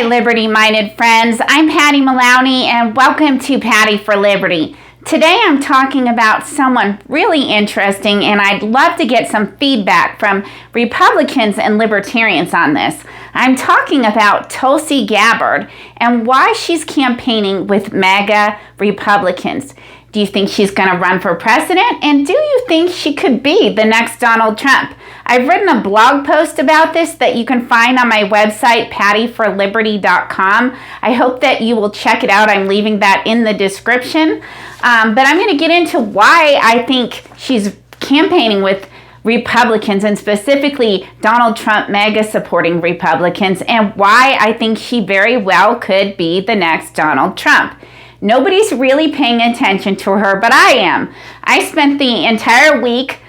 liberty-minded friends. I'm Patty Maloney and welcome to Patty for Liberty. Today I'm talking about someone really interesting and I'd love to get some feedback from Republicans and Libertarians on this. I'm talking about Tulsi Gabbard and why she's campaigning with MAGA Republicans. Do you think she's going to run for president? And do you think she could be the next Donald Trump? I've written a blog post about this that you can find on my website, pattyforliberty.com. I hope that you will check it out. I'm leaving that in the description. But I'm going to get into why I think she's campaigning with Republicans and specifically Donald Trump MAGA supporting Republicans and why I think she very well could be the next Donald Trump. Nobody's really paying attention to her, but I am. I spent the entire week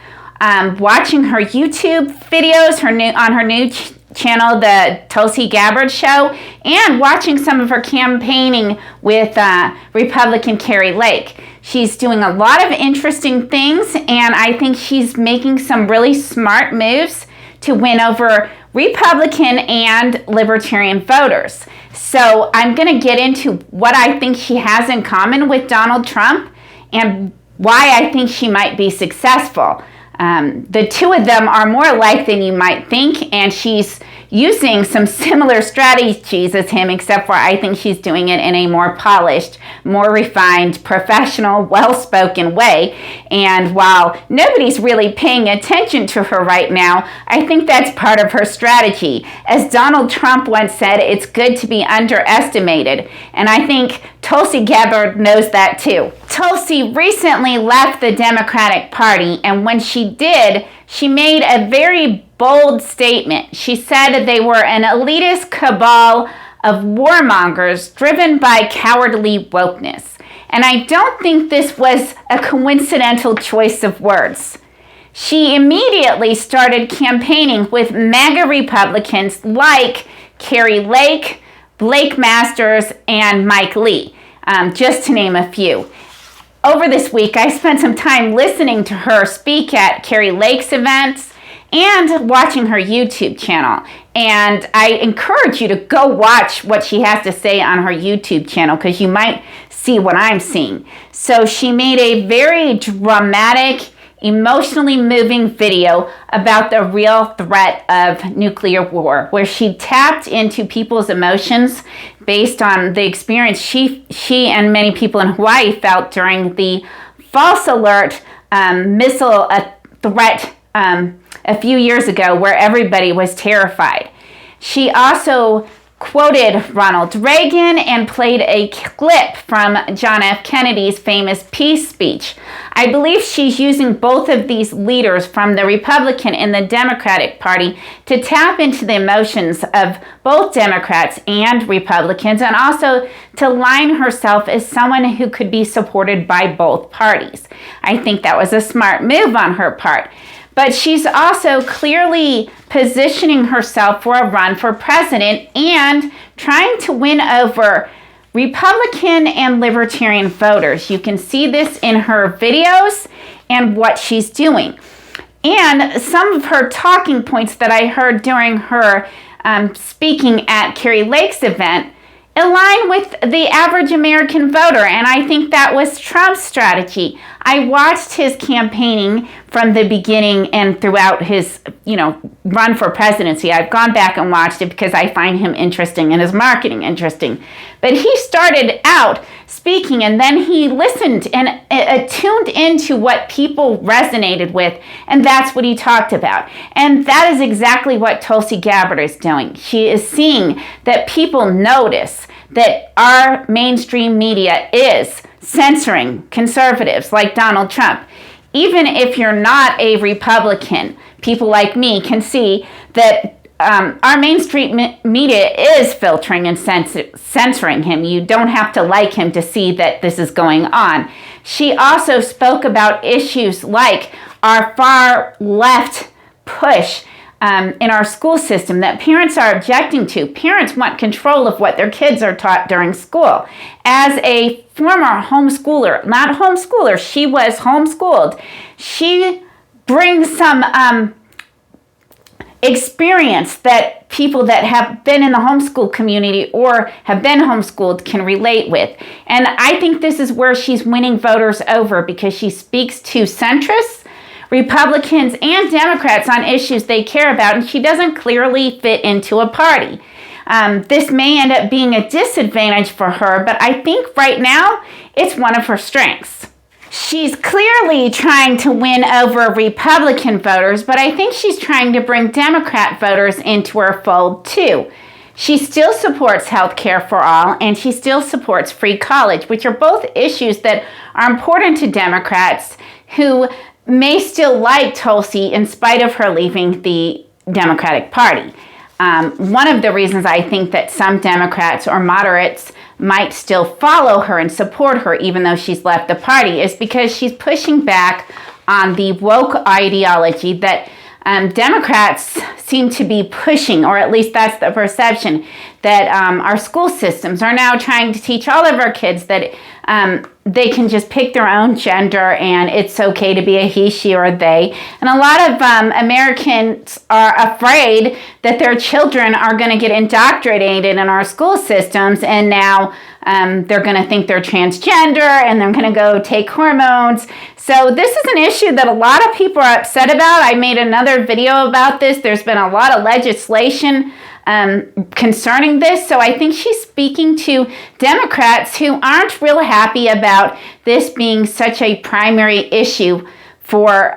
watching her YouTube videos, on her new channel, the Tulsi Gabbard Show, and watching some of her campaigning with Republican Kari Lake. She's doing a lot of interesting things, and I think she's making some really smart moves to win over Republican and Libertarian voters. So I'm going to get into what I think she has in common with Donald Trump and why I think she might be successful. The two of them are more alike than you might think, and she's using some similar strategies as him, except for I think she's doing it in a more polished, more refined, professional, well-spoken way. And while nobody's really paying attention to her right now, I think that's part of her strategy. As Donald Trump once said, it's good to be underestimated. And I think Tulsi Gabbard knows that too. Tulsi recently left the Democratic Party, and when she did, she made a very bold statement. She said they were an elitist cabal of warmongers driven by cowardly wokeness. And I don't think this was a coincidental choice of words. She immediately started campaigning with MAGA Republicans like Kari Lake, Blake Masters, and Mike Lee, just to name a few. Over this week, I spent some time listening to her speak at Kari Lake's events and watching her YouTube channel. And I encourage you to go watch what she has to say on her YouTube channel because you might see what I'm seeing. So she made a very dramatic, emotionally moving video about the real threat of nuclear war, where she tapped into people's emotions based on the experience she and many people in Hawaii felt during the false alert missile threat a few years ago, where everybody was terrified. She also quoted Ronald Reagan and played a clip from John F. Kennedy's famous peace speech. I believe she's using both of these leaders from the Republican and the Democratic Party to tap into the emotions of both Democrats and Republicans, and also to line herself as someone who could be supported by both parties. I think that was a smart move on her part. But she's also clearly positioning herself for a run for president and trying to win over Republican and Libertarian voters. You can see this in her videos and what she's doing. And some of her talking points that I heard during her speaking at Kari Lake's event align with the average American voter, and I think that was Trump's strategy. I watched his campaigning from the beginning and throughout his, run for presidency. I've gone back and watched it because I find him interesting and his marketing interesting. But he started out speaking and then he listened and tuned into what people resonated with, and that's what he talked about. And that is exactly what Tulsi Gabbard is doing. She is seeing that people notice that our mainstream media is censoring conservatives like Donald Trump. Even if you're not a Republican, people like me can see that our mainstream media is filtering and censoring him. You don't have to like him to see that this is going on. She also spoke about issues like our far left push in our school system that parents are objecting to. Parents want control of what their kids are taught during school. As a former homeschooler, not homeschooler, she was homeschooled, she brings some experience that people that have been in the homeschool community or have been homeschooled can relate with. And I think this is where she's winning voters over, because she speaks to centrists, Republicans, and Democrats on issues they care about, and she doesn't clearly fit into a party. This may end up being a disadvantage for her, but I think right now it's one of her strengths. She's clearly trying to win over Republican voters, but I think she's trying to bring Democrat voters into her fold too. She still supports health care for all, and she still supports free college, which are both issues that are important to Democrats who may still like Tulsi in spite of her leaving the Democratic Party. One of the reasons I think that some Democrats or moderates might still follow her and support her even though she's left the party is because she's pushing back on the woke ideology that Democrats seem to be pushing, or at least that's the perception, that our school systems are now trying to teach all of our kids that they can just pick their own gender and it's okay to be a he, she, or they. And a lot of Americans are afraid that their children are going to get indoctrinated in our school systems, and now they're going to think they're transgender and they're going to go take hormones. So this is an issue that a lot of people are upset about. I made another video about this. There's been a lot of legislation concerning this. So I think she's speaking to Democrats who aren't real happy about this being such a primary issue for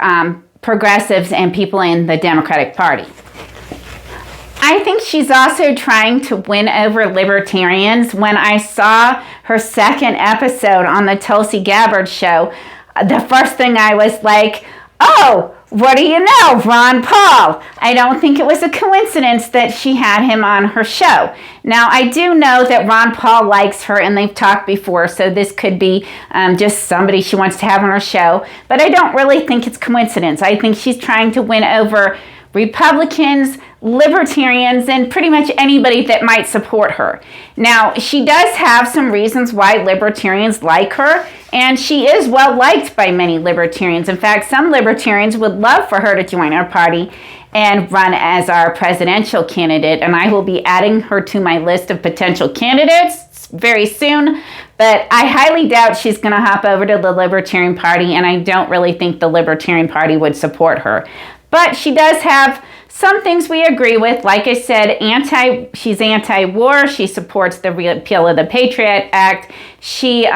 progressives and people in the Democratic Party. I think she's also trying to win over libertarians. When I saw her second episode on the Tulsi Gabbard show, the first thing I was like, oh, what do you know, Ron Paul? I don't think it was a coincidence that she had him on her show. Now, I do know that Ron Paul likes her, and they've talked before, so this could be just somebody she wants to have on her show. But I don't really think it's coincidence. I think she's trying to win over Republicans, libertarians, and pretty much anybody that might support her. Now, she does have some reasons why libertarians like her, and she is well liked by many libertarians. In fact, some libertarians would love for her to join our party and run as our presidential candidate, and I will be adding her to my list of potential candidates very soon. But I highly doubt she's going to hop over to the Libertarian Party, and I don't really think the Libertarian Party would support her. But she does have some things we agree with. Like I said, she's anti-war. She supports the repeal of the Patriot Act. She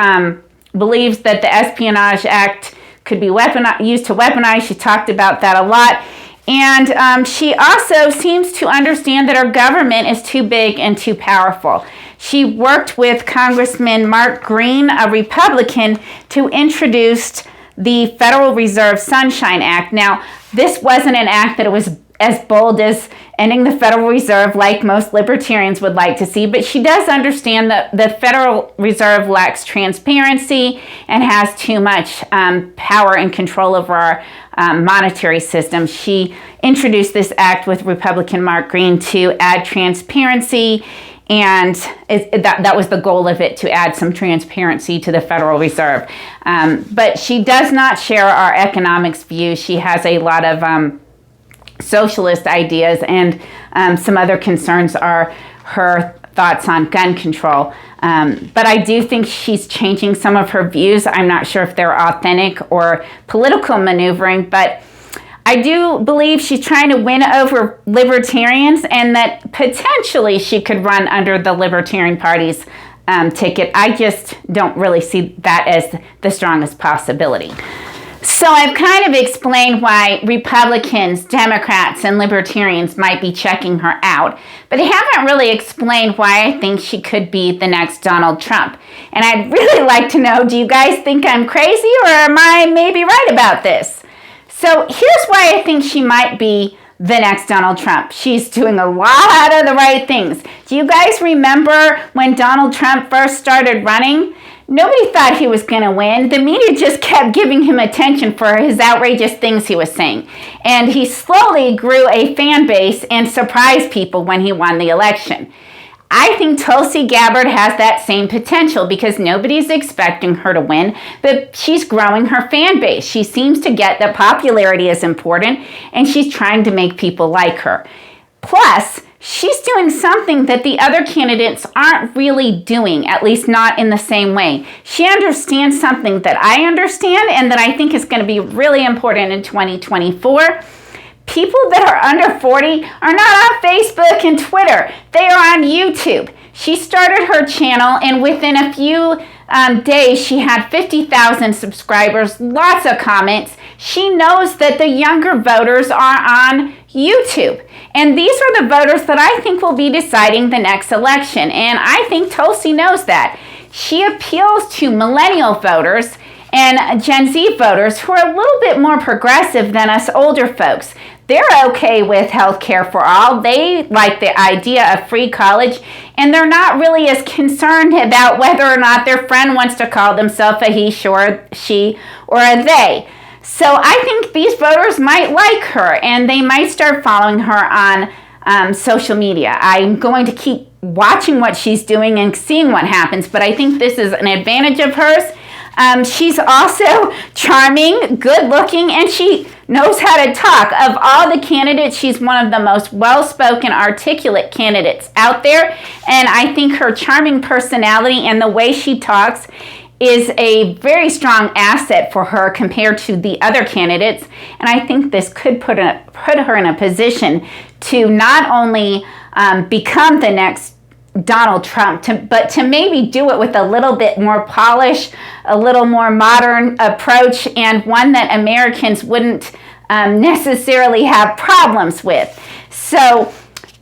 believes that the Espionage Act could be used to weaponize. She talked about that a lot. And she also seems to understand that our government is too big and too powerful. She worked with Congressman Mark Green, a Republican, to introduce the Federal Reserve Sunshine Act. Now, this wasn't an act that was as bold as ending the Federal Reserve like most libertarians would like to see, but she does understand that the Federal Reserve lacks transparency and has too much power and control over our monetary system. She introduced this act with Republican Mark Green to add transparency, and that was the goal of it, to add some transparency to the Federal Reserve. But she does not share our economics views. She has a lot of socialist ideas, and some other concerns are her thoughts on gun control. But I do think she's changing some of her views. I'm not sure if they're authentic or political maneuvering, but I do believe she's trying to win over libertarians, and that potentially she could run under the Libertarian Party's ticket. I just don't really see that as the strongest possibility. So I've kind of explained why Republicans, Democrats, and Libertarians might be checking her out, but I haven't really explained why I think she could be the next Donald Trump. And I'd really like to know, do you guys think I'm crazy, or am I maybe right about this? So here's why I think she might be the next Donald Trump. She's doing a lot of the right things. Do you guys remember when Donald Trump first started running? Nobody thought he was going to win. The media just kept giving him attention for his outrageous things he was saying. And he slowly grew a fan base and surprised people when he won the election. I think Tulsi Gabbard has that same potential because nobody's expecting her to win, but she's growing her fan base. She seems to get that popularity is important, and she's trying to make people like her. Plus, she's doing something that the other candidates aren't really doing, at least not in the same way. She understands something that I understand and that I think is going to be really important in 2024. People that are under 40 are not on Facebook and Twitter. They are on YouTube. She started her channel, and within a few days, she had 50,000 subscribers, lots of comments. She knows that the younger voters are on YouTube. And these are the voters that I think will be deciding the next election. And I think Tulsi knows that. She appeals to millennial voters and Gen Z voters who are a little bit more progressive than us older folks. They're okay with health care for all. They like the idea of free college, and they're not really as concerned about whether or not their friend wants to call themselves a he, she, or a they. So I think these voters might like her, and they might start following her on social media. I'm going to keep watching what she's doing and seeing what happens, but I think this is an advantage of hers. She's also charming, good-looking, and she knows how to talk. Of all the candidates, she's one of the most well-spoken, articulate candidates out there, and I think her charming personality and the way she talks is a very strong asset for her compared to the other candidates, and I think this could put her in a position to not only become the next Donald Trump, but to maybe do it with a little bit more polish, a little more modern approach, and one that Americans wouldn't necessarily have problems with. So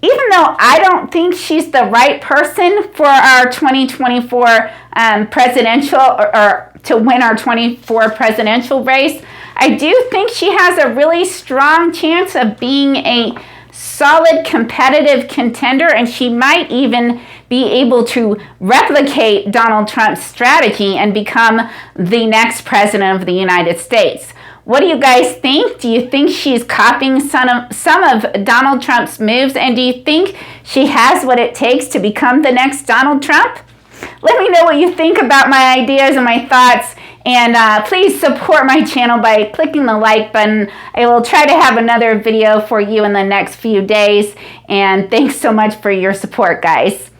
even though I don't think she's the right person for our 2024 presidential, or to win our 24 presidential race, I do think she has a really strong chance of being a solid competitive contender, and she might even be able to replicate Donald Trump's strategy and become the next president of the United States. What do you guys think? Do you think she's copying some of Donald Trump's moves, and do you think she has what it takes to become the next Donald Trump? Let me know what you think about my ideas and my thoughts. And please support my channel by clicking the like button. I will try to have another video for you in the next few days. And thanks so much for your support, guys.